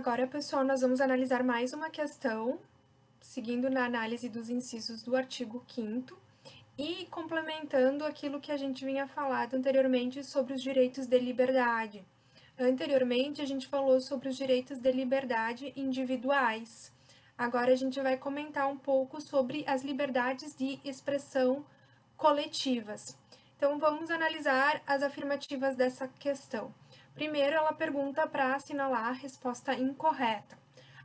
Agora, pessoal, nós vamos analisar mais uma questão, seguindo na análise dos incisos do artigo 5º e complementando aquilo que a gente vinha falado anteriormente sobre os direitos de liberdade. Anteriormente, a gente falou sobre os direitos de liberdade individuais. Agora, a gente vai comentar um pouco sobre as liberdades de expressão coletivas. Então, vamos analisar as afirmativas dessa questão. Primeiro, ela pergunta para assinalar a resposta incorreta.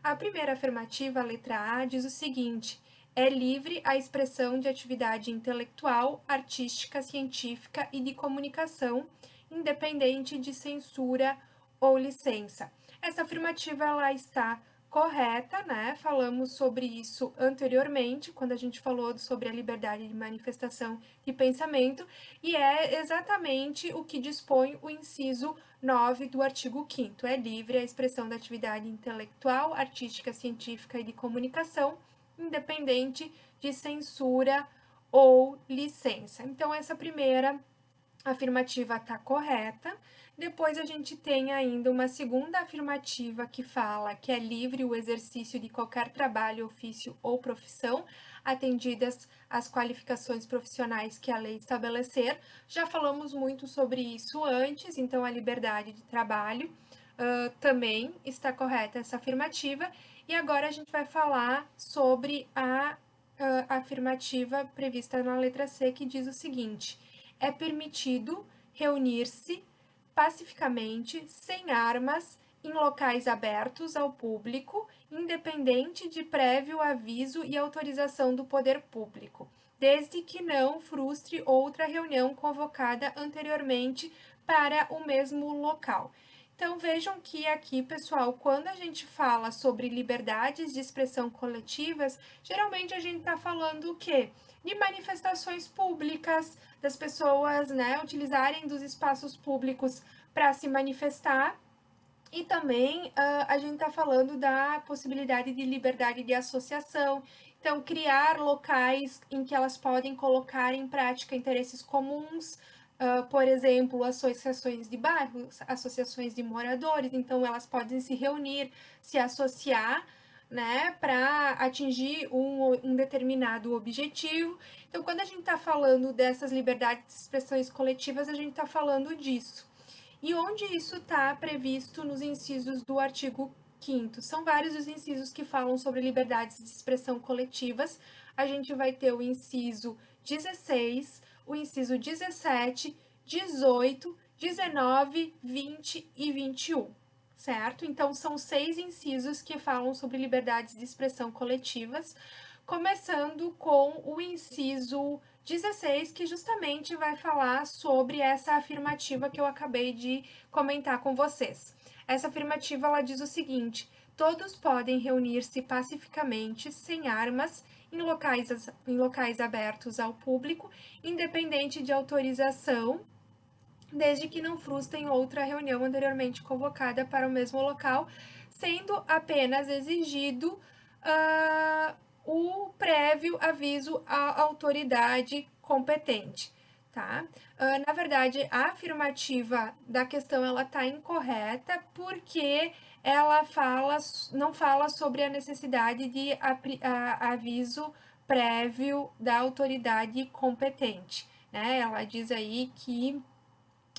A primeira afirmativa, a letra A, diz o seguinte: é livre a expressão de atividade intelectual, artística, científica e de comunicação, independente de censura ou licença. Essa afirmativa ela está correta, né? Falamos sobre isso anteriormente, quando a gente falou sobre a liberdade de manifestação de pensamento, e é exatamente o que dispõe o inciso 9 do artigo 5º. É livre a expressão da atividade intelectual, artística, científica e de comunicação, independente de censura ou licença. Então, essa primeira afirmativa está correta. Depois a gente tem ainda uma segunda afirmativa que fala que é livre o exercício de qualquer trabalho, ofício ou profissão, atendidas as qualificações profissionais que a lei estabelecer. Já falamos muito sobre isso antes, então a liberdade de trabalho também está correta essa afirmativa. E agora a gente vai falar sobre a afirmativa prevista na letra C, que diz o seguinte: é permitido reunir-se pacificamente, sem armas, em locais abertos ao público, independente de prévio aviso e autorização do poder público, desde que não frustre outra reunião convocada anteriormente para o mesmo local. Então vejam que aqui, pessoal, quando a gente fala sobre liberdades de expressão coletivas, geralmente a gente está falando o quê? De manifestações públicas, das pessoas, né, utilizarem dos espaços públicos para se manifestar. E também a gente está falando da possibilidade de liberdade de associação, então criar locais em que elas podem colocar em prática interesses comuns, por exemplo, associações de bairros, associações de moradores, então elas podem se reunir, se associar, né, para atingir um determinado objetivo. Então, quando a gente está falando dessas liberdades de expressões coletivas, a gente está falando disso. E onde isso está previsto nos incisos do artigo 5º? São vários os incisos que falam sobre liberdades de expressão coletivas. A gente vai ter o inciso 16, o inciso 17, 18, 19, 20 e 21, certo? Então, são 6 incisos que falam sobre liberdades de expressão coletivas, começando com o inciso 16, que justamente vai falar sobre essa afirmativa que eu acabei de comentar com vocês. Essa afirmativa ela diz o seguinte: todos podem reunir-se pacificamente, sem armas, em locais abertos ao público, independente de autorização, desde que não frustrem outra reunião anteriormente convocada para o mesmo local, sendo apenas exigido o prévio aviso à autoridade competente, tá? Na verdade, a afirmativa da questão ela está incorreta porque ela não fala sobre a necessidade de aviso prévio da autoridade competente, né? Ela diz aí que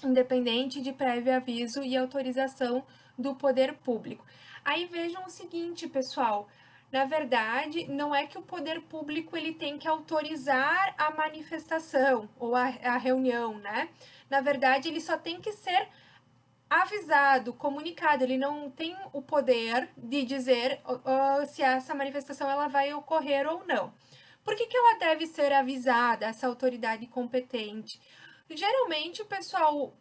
independente de prévio aviso e autorização do poder público. Aí vejam o seguinte, pessoal, na verdade, não é que o poder público ele tem que autorizar a manifestação ou a reunião, né? Na verdade, ele só tem que ser avisado, comunicado, ele não tem o poder de dizer se essa manifestação ela vai ocorrer ou não. Por que ela deve ser avisada, essa autoridade competente? Geralmente, o pessoal,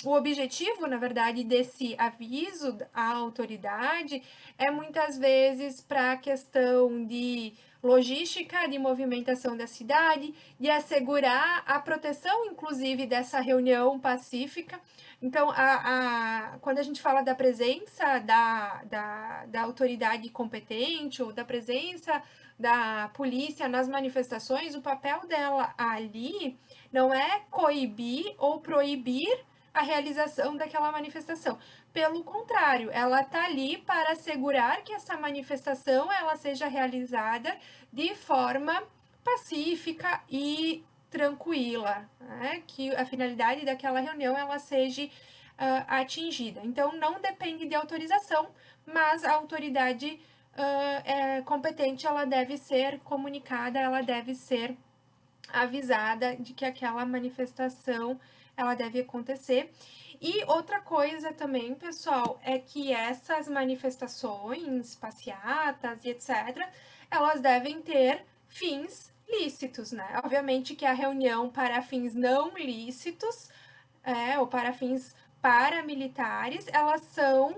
o objetivo, na verdade, desse aviso à autoridade é muitas vezes para a questão de logística, de movimentação da cidade, de assegurar a proteção, inclusive, dessa reunião pacífica. Então, quando a gente fala da presença da autoridade competente ou da presença da polícia nas manifestações, o papel dela ali não é coibir ou proibir a realização daquela manifestação. Pelo contrário, ela está ali para assegurar que essa manifestação ela seja realizada de forma pacífica e tranquila, né? Que a finalidade daquela reunião ela seja atingida. Então, não depende de autorização, mas a autoridade competente ela deve ser comunicada, ela deve ser avisada de que aquela manifestação ela deve acontecer. E outra coisa também, pessoal, é que essas manifestações, passeatas e etc., elas devem ter fins lícitos, né? Obviamente que a reunião para fins não lícitos, ou para fins paramilitares, elas são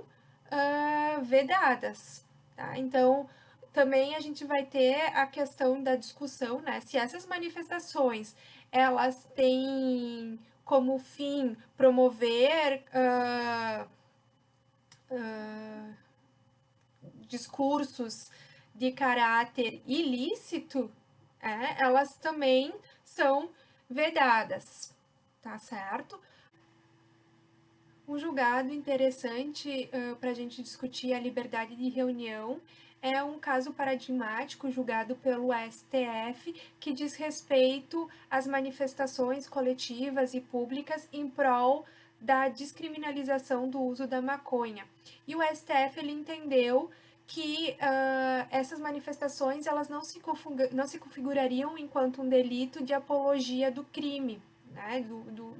vedadas, tá? Então, também a gente vai ter a questão da discussão, né? Se essas manifestações, elas têm como fim promover discursos de caráter ilícito, elas também são vedadas, tá certo? Um julgado interessante para a gente discutir a liberdade de reunião é um caso paradigmático julgado pelo STF que diz respeito às manifestações coletivas e públicas em prol da descriminalização do uso da maconha. E o STF ele entendeu que essas manifestações elas não se configurariam enquanto um delito de apologia do crime, né, do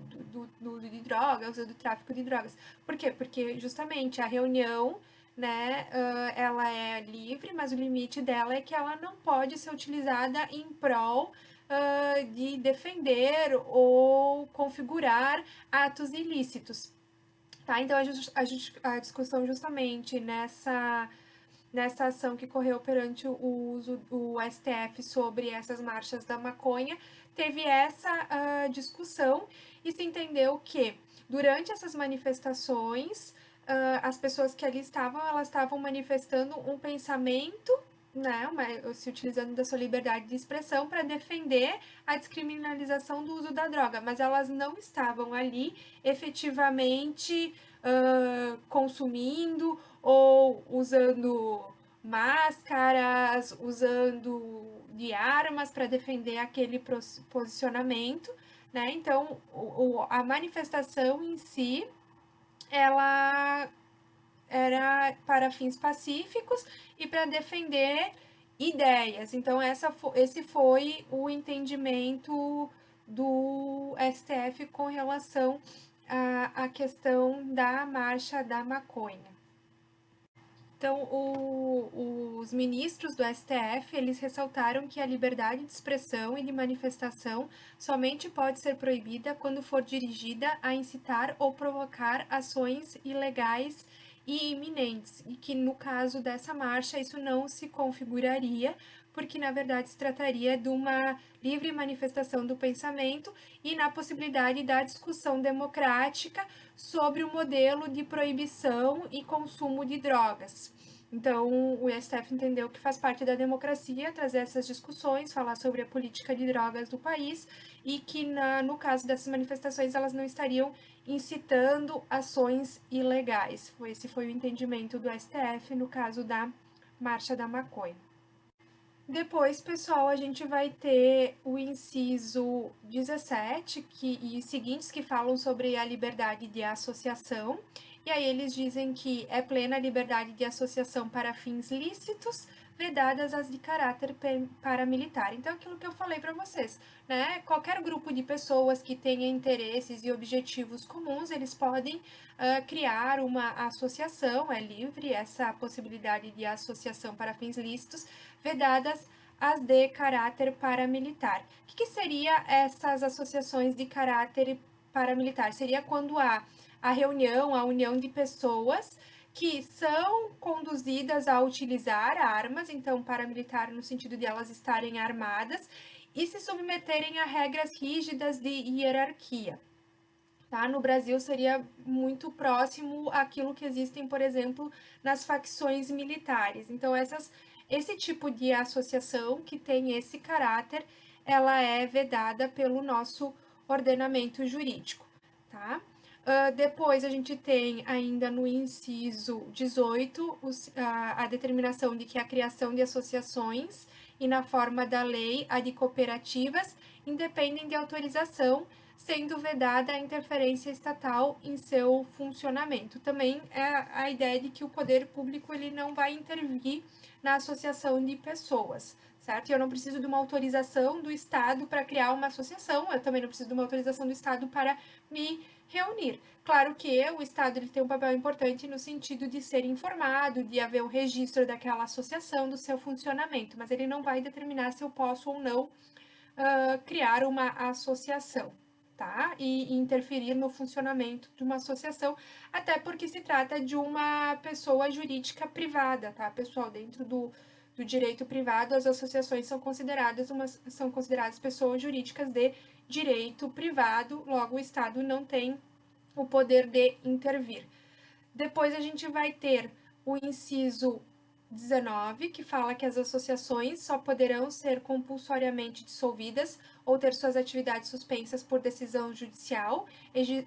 uso de drogas ou do tráfico de drogas. Por quê? Porque justamente a reunião, né, ela é livre, mas o limite dela é que ela não pode ser utilizada em prol de defender ou configurar atos ilícitos. Tá? Então, a discussão justamente nessa ação que correu perante o STF sobre essas marchas da maconha, teve essa discussão e se entendeu que, durante essas manifestações, as pessoas que ali estavam, elas estavam manifestando um pensamento, né, se utilizando da sua liberdade de expressão para defender a descriminalização do uso da droga, mas elas não estavam ali efetivamente consumindo ou usando máscaras, usando de armas para defender aquele posicionamento, né? Então, a manifestação em si, ela era para fins pacíficos e para defender ideias. Então, esse foi o entendimento do STF com relação à questão da marcha da maconha. Então, os ministros do STF, eles ressaltaram que a liberdade de expressão e de manifestação somente pode ser proibida quando for dirigida a incitar ou provocar ações ilegais e iminentes, e que no caso dessa marcha isso não se configuraria, porque na verdade se trataria de uma livre manifestação do pensamento e na possibilidade da discussão democrática sobre o modelo de proibição e consumo de drogas. Então, o STF entendeu que faz parte da democracia trazer essas discussões, falar sobre a política de drogas do país e que, no caso dessas manifestações, elas não estariam incitando ações ilegais. Esse foi o entendimento do STF no caso da Marcha da Maconha. Depois, pessoal, a gente vai ter o inciso 17 e seguintes que falam sobre a liberdade de associação. E aí eles dizem que é plena liberdade de associação para fins lícitos, vedadas as de caráter paramilitar. Então, aquilo que eu falei para vocês, né? Qualquer grupo de pessoas que tenha interesses e objetivos comuns, eles podem criar uma associação, é livre essa possibilidade de associação para fins lícitos, vedadas as de caráter paramilitar. O que seria essas associações de caráter paramilitar? Seria quando há a reunião, a união de pessoas que são conduzidas a utilizar armas, então paramilitar no sentido de elas estarem armadas e se submeterem a regras rígidas de hierarquia. Tá? No Brasil seria muito próximo àquilo que existem, por exemplo, nas facções militares. Então, esse tipo de associação que tem esse caráter, ela é vedada pelo nosso ordenamento jurídico, tá? Depois a gente tem ainda no inciso 18 a determinação de que a criação de associações e na forma da lei a de cooperativas independem de autorização, sendo vedada a interferência estatal em seu funcionamento. Também é a ideia de que o poder público ele não vai intervir na associação de pessoas, certo? Eu não preciso de uma autorização do Estado para criar uma associação, eu também não preciso de uma autorização do Estado para me reunir. Claro que o Estado ele tem um papel importante no sentido de ser informado, de haver o registro daquela associação, do seu funcionamento, mas ele não vai determinar se eu posso ou não criar uma associação, tá? E interferir no funcionamento de uma associação, até porque se trata de uma pessoa jurídica privada, tá, pessoal? Dentro do direito privado, as associações são consideradas pessoas jurídicas de direito privado, logo o Estado não tem o poder de intervir. Depois a gente vai ter o inciso 19, que fala que as associações só poderão ser compulsoriamente dissolvidas ou ter suas atividades suspensas por decisão judicial,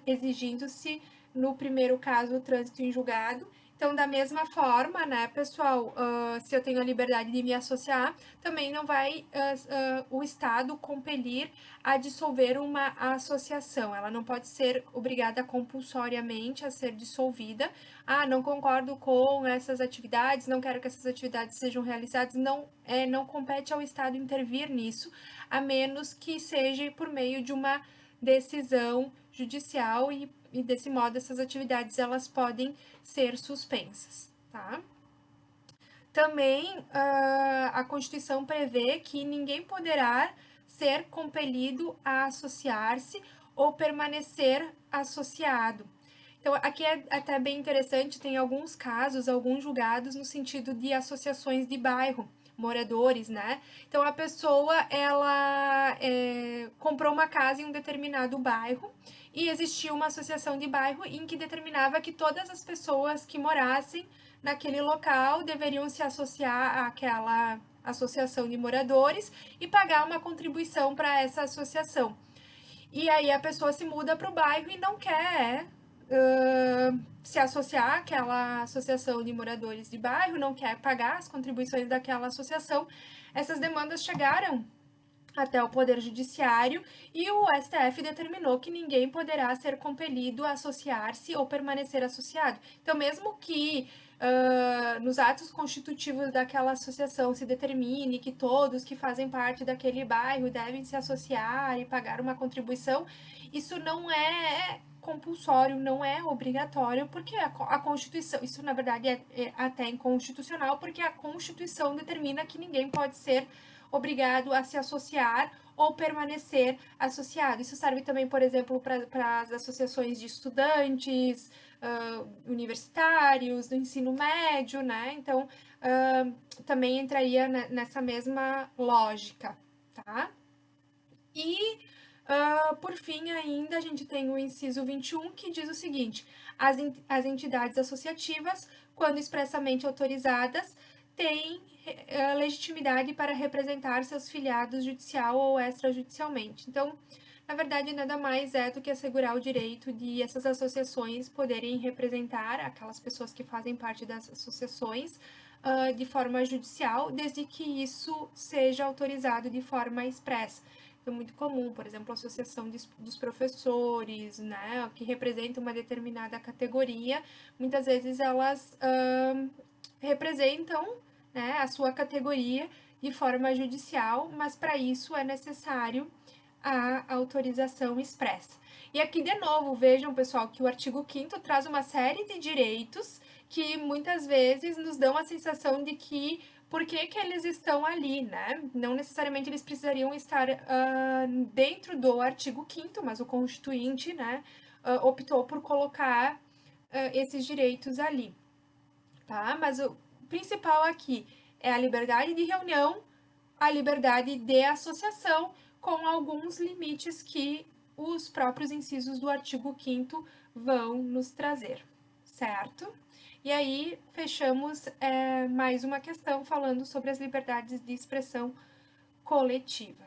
exigindo-se, no primeiro caso, o trânsito em julgado. Então, da mesma forma, né, pessoal, se eu tenho a liberdade de me associar, também não vai o Estado compelir a dissolver uma associação. Ela não pode ser obrigada compulsoriamente a ser dissolvida. Ah, não concordo com essas atividades, não quero que essas atividades sejam realizadas. Não compete ao Estado intervir nisso, a menos que seja por meio de uma decisão judicial e desse modo essas atividades elas podem ser suspensas, tá? Também a Constituição prevê que ninguém poderá ser compelido a associar-se ou permanecer associado. Então, aqui é até bem interessante, tem alguns casos, alguns julgados no sentido de associações de bairro, moradores, né? Então, a pessoa, ela comprou uma casa em um determinado bairro e existia uma associação de bairro em que determinava que todas as pessoas que morassem naquele local deveriam se associar àquela associação de moradores e pagar uma contribuição para essa associação. E aí a pessoa se muda para o bairro e não quer se associar àquela associação de moradores de bairro, não quer pagar as contribuições daquela associação. Essas demandas chegaram até o Poder Judiciário e o STF determinou que ninguém poderá ser compelido a associar-se ou permanecer associado. Então, mesmo que nos atos constitutivos daquela associação se determine que todos que fazem parte daquele bairro devem se associar e pagar uma contribuição, isso não é compulsório, não é obrigatório, porque a Constituição, isso na verdade é até inconstitucional, porque a Constituição determina que ninguém pode ser obrigado a se associar ou permanecer associado. Isso serve também, por exemplo, para as associações de estudantes, universitários, do ensino médio, né? Então, também entraria nessa mesma lógica, tá? E, por fim, ainda a gente tem o inciso 21, que diz o seguinte: as entidades associativas, quando expressamente autorizadas, têm legitimidade para representar seus filiados judicial ou extrajudicialmente. Então, na verdade, nada mais é do que assegurar o direito de essas associações poderem representar aquelas pessoas que fazem parte das associações de forma judicial, desde que isso seja autorizado de forma expressa. É muito comum, por exemplo, a associação dos professores, né, que representam uma determinada categoria, muitas vezes elas representam, né, a sua categoria de forma judicial, mas para isso é necessário a autorização expressa. E aqui, de novo, vejam, pessoal, que o artigo 5º traz uma série de direitos que muitas vezes nos dão a sensação de que por que eles estão ali, né? Não necessariamente eles precisariam estar dentro do artigo 5º, mas o Constituinte, né, optou por colocar esses direitos ali, tá? Mas o principal aqui é a liberdade de reunião, a liberdade de associação, com alguns limites que os próprios incisos do artigo 5º vão nos trazer, certo? E aí, fechamos mais uma questão falando sobre as liberdades de expressão coletiva.